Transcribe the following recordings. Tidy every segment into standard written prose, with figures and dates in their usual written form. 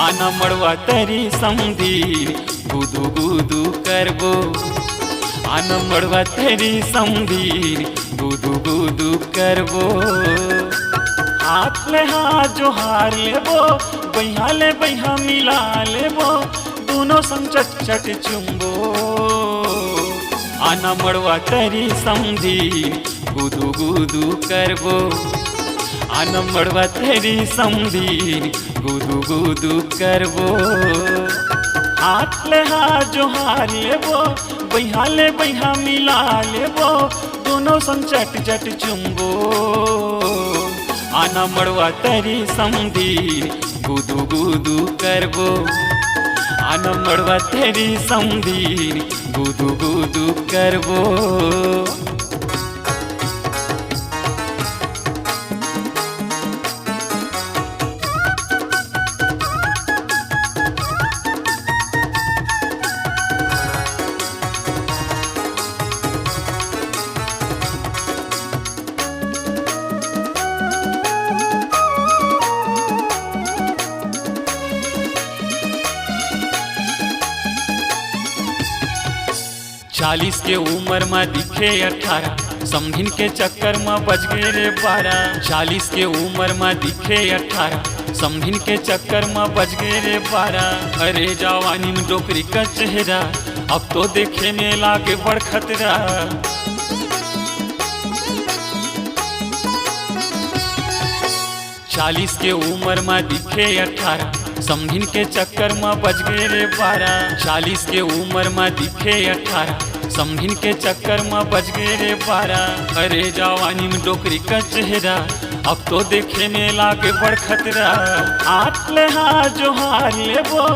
आना मड़वा तेरी समधी गुदू गुदू करबो। आना मड़वा तेरी समधी गुदू गुदू करबो। हाथ ले हाथ जोहार लेबो, बैहा ले बैहा मिला लेबो, दोनों संग चट चट चुम्बो। आना मड़वा तेरी समधी गुदू गुदू करबो। आना मड़वा तेरी समधी गुदू गुदू करबो। हाथ ले हाथ जोहार लेबो, बैहा ले बैहा मिला लेबो, दोनों संग चट चट चुम्बो। आना मड़वा तेरी समधी गुदू गुदू करबो। आना मड़वा तेरी समधी गुदू गुदू करबो। चालीस के उम्र में दिखे 18, समधिन के चक्कर में बज गए रे 12। 40 के उम्र में दिखे 18, समधिन के चक्कर में बज गए रे 12। अरे जवानी में डोकरी का चेहरा अब तो देखे में लागे बड़ खतरा। चालीस के उम्र में दिखे 18, समधिन के चक्कर में बज गए रे 12। 40 के उम्र में दिखे 18, समधिन के चक्कर में बज गए रे 12। अरे जवानी में डोकरी का चेहरा अब तो देखे में लागे बड़ खतरा। हाथ ले हाथ जोहार लेबो,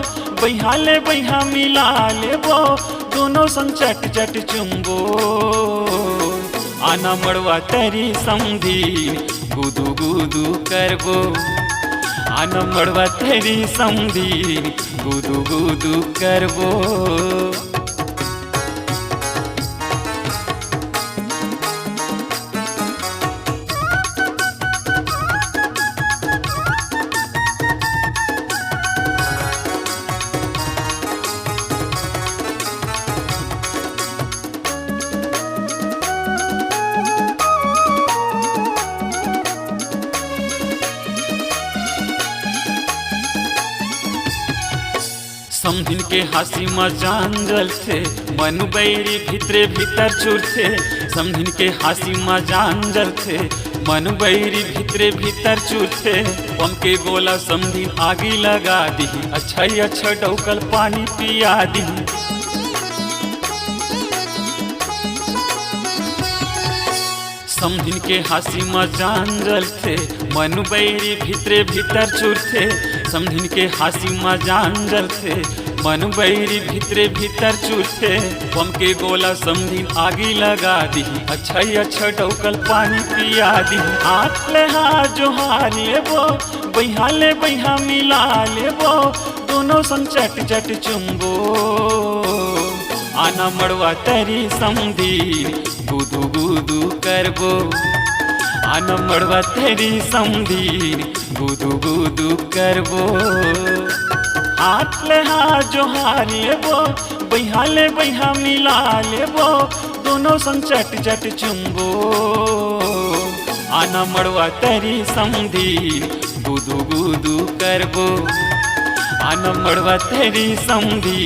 बैहा ले बैहा मिला लेबो, दोनों संग चट चट चुम्बो। आना मड़वा तेरी समधी गुदू गुदू करबो। आना मड़वा तेरी समधी गुदू गुदू करबो। समधिन के हंसी में जान जलते, मन बैरी भितरे भीतर चुरते। समधिन के हंसी में जान जलते, मन बैरी भितरे भीतर चुरते। पम के गोला समधिन आगी लगा दी, अच्छा ही अच्छा डौकल पानी पिया दी। समधिन के हंसी में जान जलते, मन बैरी भितरे भीतर चुरते। समधिन के हंसी में जान जलते, मन बैरी भितरे भीतर चुरते। बम के गोला समधिन आगी लगा दी, अच्छा ही अच्छा डौकल पानी पिया दी। हाथ ले हाथ जोहार लेबो, बैहा ले बैहा मिला लेबो, दोनों संग चट चट चुम्बो। आना मड़वा तेरी समधी गुदू गुदू करबो। आना मड़वा तेरी समधी गुदू गुदू करबो। हाथ ले हाथ जोहार लेबो, बैहा ले बैहा मिला लेबो, दोनों संग चट चट चुम्बो। आना मड़वा तेरी समधी गुदू गुदू करबो। आना मड़वा तेरी समधी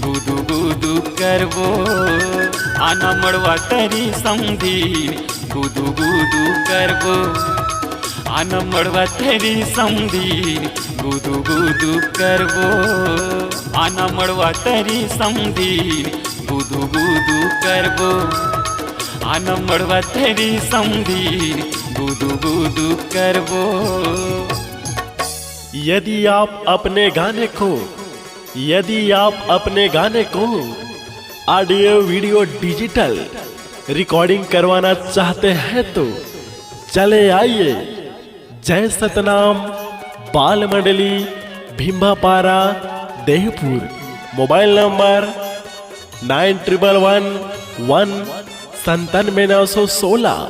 गुदू गुदू करबो। आना मड़वा तेरी समधी गुदू गुदू करबो। आना मड़वा तेरी समधी गुदू गुदू करबो। आना मड़वा तेरी समधी गुदू गुदू करबो। आना मड़वा तेरी समधी गुदू गुदू करबो। यदि आप अपने गाने को ऑडियो वीडियो डिजिटल रिकॉर्डिंग करवाना चाहते हैं तो चले आइए जय सतनाम बाल मंडली भीमापारा देहपुर। Mobile number 9111 19716।